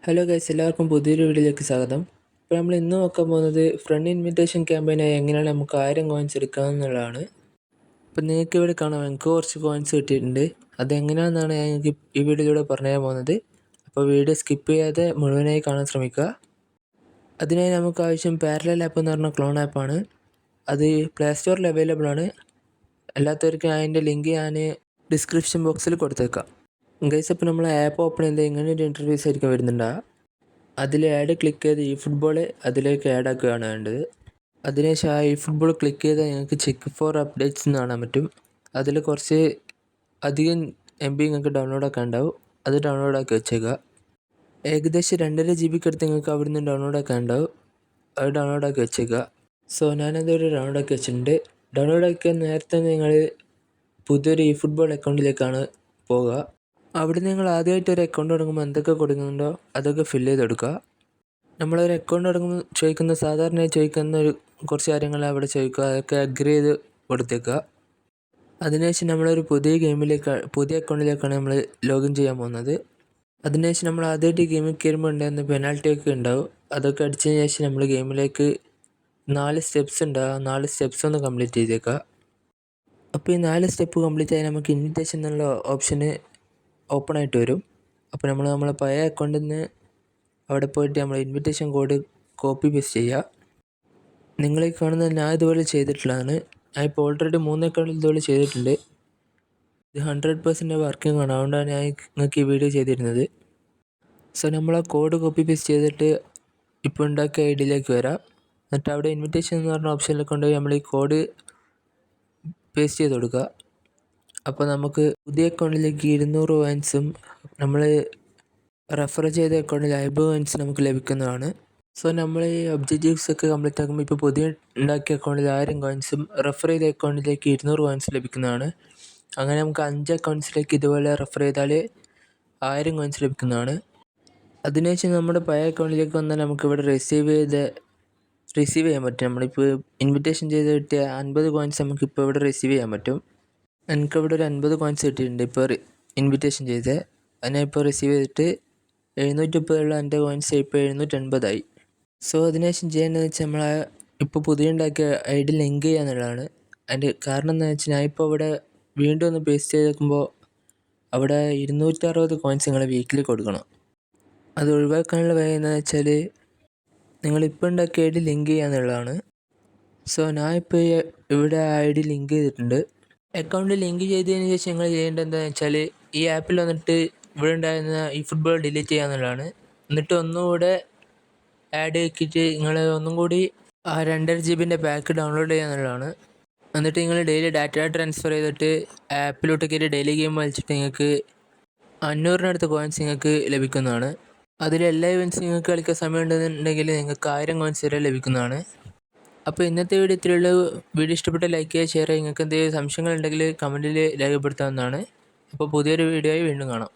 Hello guys, എല്ലാവർക്കും പുതിയൊരു വീഡിയോയിലേക്ക് സ്വാഗതം. ഇപ്പോൾ നമ്മൾ ഇന്ന് നോക്കാൻ പോകുന്നത് ഫ്രണ്ട് ഇൻവിറ്റേഷൻ ക്യാമ്പയിനായി എങ്ങനെയാണ് നമുക്ക് 1000 കോയിൻസ് എടുക്കാമെന്നുള്ളതാണ്. അപ്പോൾ നിങ്ങൾക്ക് ഇവിടെ കാണാം, എനിക്ക് കുറച്ച് കോയിൻസ് കിട്ടിയിട്ടുണ്ട്. അതെങ്ങനെയാണെന്നാണ് ഞാൻ നിങ്ങൾക്ക് ഈ വീഡിയോയിലൂടെ പറഞ്ഞു തരാൻ പോകുന്നത്. അപ്പോൾ വീഡിയോ സ്കിപ്പ് ചെയ്യാതെ മുഴുവനായി കാണാൻ ശ്രമിക്കുക. അതിനായി നമുക്ക് ആവശ്യം പാരലൽ ആപ്പ് എന്ന് പറഞ്ഞ ക്ലോൺ ആപ്പാണ്. അത് പ്ലേ സ്റ്റോറിൽ അവൈലബിൾ ആണ്. അല്ലാത്തവർക്ക് അതിൻ്റെ ലിങ്ക് ഞാൻ ഡിസ്ക്രിപ്ഷൻ ബോക്സിൽ കൊടുത്തേക്കാം. ഗൈസ്, അപ്പോൾ നമ്മൾ ആപ്പ് ഓപ്പൺ ചെയ്ത് ഇങ്ങനെ ഒരു ഇൻ്റർഫേസ് ആയിരിക്കും വരുന്നുണ്ടാവുക. അതിൽ ആഡ് ക്ലിക്ക് ചെയ്ത് ഈ ഫുട്ബോൾ അതിലേക്ക് ആഡ് ആക്കുകയാണ് വേണ്ടത്. അതിനുശേഷം ആ ഈ ഫുട്ബോൾ ക്ലിക്ക് ചെയ്താൽ നിങ്ങൾക്ക് ചെക്ക് ഫോർ അപ്ഡേറ്റ്സ് എന്ന് കാണാൻ പറ്റും. അതിൽ കുറച്ച് അധികം MB നിങ്ങൾക്ക് ഡൗൺലോഡ് ആക്കാൻ ഉണ്ടാവും. അത് ഡൗൺലോഡ് ആക്കി വെച്ചേക്കുക. ഏകദേശം 2.5 GB അടുത്ത് നിങ്ങൾക്ക് അവിടെ നിന്ന് ഡൗൺലോഡ് ആക്കാൻ ഉണ്ടാവും. അത് ഡൗൺലോഡ് ആക്കി വെച്ചേക്കുക. സോ ഞാനതൊരു ഡൗൺലോഡ് ആക്കി വെച്ചിട്ടുണ്ട്. ഡൗൺലോഡ് ആക്കിയ നേരത്തെ നിങ്ങൾ പുതിയൊരു ഈ ഫുട്ബോൾ അക്കൗണ്ടിലേക്കാണ് പോവുക. അവിടെ നിങ്ങൾ ആദ്യമായിട്ട് ഒരു അക്കൗണ്ട് തുടങ്ങുമ്പോൾ എന്തൊക്കെ കൊടുക്കുന്നുണ്ടോ അതൊക്കെ ഫില്ല് ചെയ്ത് കൊടുക്കുക. നമ്മളൊരു അക്കൗണ്ട് തുടങ്ങുമ്പോൾ സാധാരണയായി ചോദിക്കുന്ന കുറച്ച് കാര്യങ്ങൾ അവിടെ ചോദിക്കുക. അതൊക്കെ അഗ്രി ചെയ്ത് കൊടുത്തേക്കുക. അതിനുശേഷം നമ്മളൊരു പുതിയ അക്കൗണ്ടിലേക്കാണ് നമ്മൾ ലോഗിൻ ചെയ്യാൻ പോകുന്നത്. അതിനുശേഷം നമ്മൾ ആദ്യമായിട്ട് ഗെയിമിൽ കയറുമ്പോൾ ഉണ്ടായിരുന്ന പെനാൽറ്റി ഒക്കെ ഉണ്ടാവും. അതൊക്കെ അടിച്ചതിന് ശേഷം നമ്മൾ ഗെയിമിലേക്ക് 4 സ്റ്റെപ്സ് ഉണ്ടാകും. 4 സ്റ്റെപ്സ് ഒന്ന് കംപ്ലീറ്റ് ചെയ്തേക്കുക. അപ്പോൾ ഈ 4 സ്റ്റെപ്പ് കംപ്ലീറ്റ് ആയി നമുക്ക് ഇൻവിറ്റേഷൻ എന്നുള്ള ഓപ്ഷന് ഓപ്പൺ ആയിട്ട് വരും. അപ്പോൾ നമ്മളെ പഴയ അക്കൗണ്ടിൽ നിന്ന് അവിടെ പോയിട്ട് നമ്മൾ ഇൻവിറ്റേഷൻ കോഡ് കോപ്പി പേസ്റ്റ് ചെയ്യുക. നിങ്ങൾ ഈ കാണുന്നത് ഞാൻ ഇതുപോലെ ചെയ്തിട്ടുള്ളതാണ്. ഞാൻ ഇപ്പോൾ ഓൾറെഡി 3 അക്കൗണ്ടിൽ ഇതുപോലെ ചെയ്തിട്ടുണ്ട്. ഇത് 100% വർക്കിംഗ് ആണ്. അതുകൊണ്ടാണ് ഞാൻ നിങ്ങൾക്ക് ഈ വീഡിയോ ചെയ്തിരുന്നത്. സോ നമ്മൾ ആ കോഡ് കോപ്പി പേസ്റ്റ് ചെയ്തിട്ട് ഇപ്പോൾ ഉണ്ടാക്കിയ ഐഡിയിലേക്ക് വരാം. എന്നിട്ട് അവിടെ ഇൻവിറ്റേഷൻ എന്ന് പറഞ്ഞ ഓപ്ഷനിൽ കൊണ്ടുപോയി നമ്മൾ ഈ കോഡ് പേസ്റ്റ് ചെയ്ത് കൊടുക്കുക. അപ്പോൾ നമുക്ക് പുതിയ അക്കൗണ്ടിലേക്ക് 200 കോയിൻസും നമ്മൾ റെഫർ ചെയ്ത അക്കൗണ്ടിൽ 50 കോയിൻസ് നമുക്ക് ലഭിക്കുന്നതാണ്. സോ നമ്മൾ ഈ ഒബ്ജക്റ്റീവ്സ് ഒക്കെ കംപ്ലീറ്റ് ആക്കുമ്പോൾ ഇപ്പോൾ പുതിയ ഉണ്ടാക്കിയ അക്കൗണ്ടിൽ 1000 കോയിൻസും റെഫർ ചെയ്ത അക്കൗണ്ടിലേക്ക് 200 കോയിൻസ് ലഭിക്കുന്നതാണ്. അങ്ങനെ നമുക്ക് 5 അക്കൗണ്ട്സിലേക്ക് ഇതുപോലെ റെഫർ ചെയ്താൽ 1000 കോയിൻസ് ലഭിക്കുന്നതാണ്. അതിനുശേഷം നമ്മുടെ പഴയ അക്കൗണ്ടിലേക്ക് വന്നാൽ നമുക്കിവിടെ റിസീവ് ചെയ്യാൻ പറ്റും. നമ്മളിപ്പോൾ ഇൻവിറ്റേഷൻ ചെയ്ത് കിട്ടിയ 50 കോയിൻസ് നമുക്കിപ്പോൾ ഇവിടെ റിസീവ് ചെയ്യാൻ പറ്റും. എനിക്കിവിടെ ഒരു 50 കോയിൻസ് കിട്ടിയിട്ടുണ്ട് ഇപ്പോൾ ഇൻവിറ്റേഷൻ ചെയ്ത്. അതിനെ ഇപ്പോൾ റിസീവ് ചെയ്തിട്ട് 730 എൻ്റെ കോയിൻസ് ഇപ്പോൾ 780 ആയി. സോ അതിനുശേഷം ചെയ്യേണ്ടതെന്ന് വെച്ചാൽ നമ്മൾ ഇപ്പോൾ പുതിയ ഉണ്ടാക്കിയ ID ലിങ്ക് ചെയ്യുക എന്നുള്ളതാണ്. അതിൻ്റെ കാരണം എന്താണെന്ന് വെച്ചാൽ ഞാൻ ഇപ്പോൾ ഇവിടെ വീണ്ടും ഒന്ന് പേസ്റ്റ് ചെയ്ത് വെക്കുമ്പോൾ അവിടെ 260 കോയിൻസ് നിങ്ങൾ വീക്കിലി കൊടുക്കണം. അത് ഒഴിവാക്കാനുള്ള വഴി എന്താണെന്ന് വെച്ചാൽ നിങ്ങളിപ്പോൾ ഉണ്ടാക്കിയ ID ലിങ്ക് ചെയ്യുക എന്നുള്ളതാണ്. സോ ഞാൻ ഇപ്പോൾ ഇവിടെ ID ലിങ്ക് ചെയ്തിട്ടുണ്ട്. അക്കൗണ്ട് ലിങ്ക് ചെയ്തതിന് ശേഷം നിങ്ങൾ ചെയ്യേണ്ടത് എന്താണെന്ന് വെച്ചാൽ ഈ ആപ്പിൽ വന്നിട്ട് ഇവിടെ ഉണ്ടായിരുന്ന ഈ ഫുട്ബോൾ ഡിലീറ്റ് ചെയ്യുക എന്നുള്ളതാണ്. എന്നിട്ട് ഒന്നുകൂടെ ആഡ് ആക്കിയിട്ട് നിങ്ങൾ ഒന്നും കൂടി ആ 2.5 GB പാക്ക് ഡൗൺലോഡ് ചെയ്യുക എന്നുള്ളതാണ്. എന്നിട്ട് നിങ്ങൾ ഡെയിലി ഡാറ്റ ട്രാൻസ്ഫർ ചെയ്തിട്ട് ആപ്പിലോട്ട് കയറി ഡെയിലി ഗെയിം കളിച്ചിട്ട് നിങ്ങൾക്ക് 500-നടുത്ത് കോയിൻസ് നിങ്ങൾക്ക് ലഭിക്കുന്നതാണ്. അതിൽ എല്ലാ ഇവൻറ്റ്സ് നിങ്ങൾക്ക് കളിക്കാൻ സമയം ഉണ്ടെന്നുണ്ടെങ്കിൽ നിങ്ങൾക്ക് 1000 കോയിൻസ് വരെ ലഭിക്കുന്നതാണ്. അപ്പോൾ ഇന്നത്തെ വീഡിയോ ഇത്രയുള്ള. വീഡിയോ ഇഷ്ടപ്പെട്ട ലൈക്ക് ചെയ്യുക, ഷെയർ ചെയ്യുക. നിങ്ങൾക്ക് എന്തെങ്കിലും സംശയങ്ങളുണ്ടെങ്കിൽ കമൻറ്റിൽ രേഖപ്പെടുത്താവുന്നതാണ്. അപ്പോൾ പുതിയൊരു വീഡിയോ ആയി വീണ്ടും കാണാം.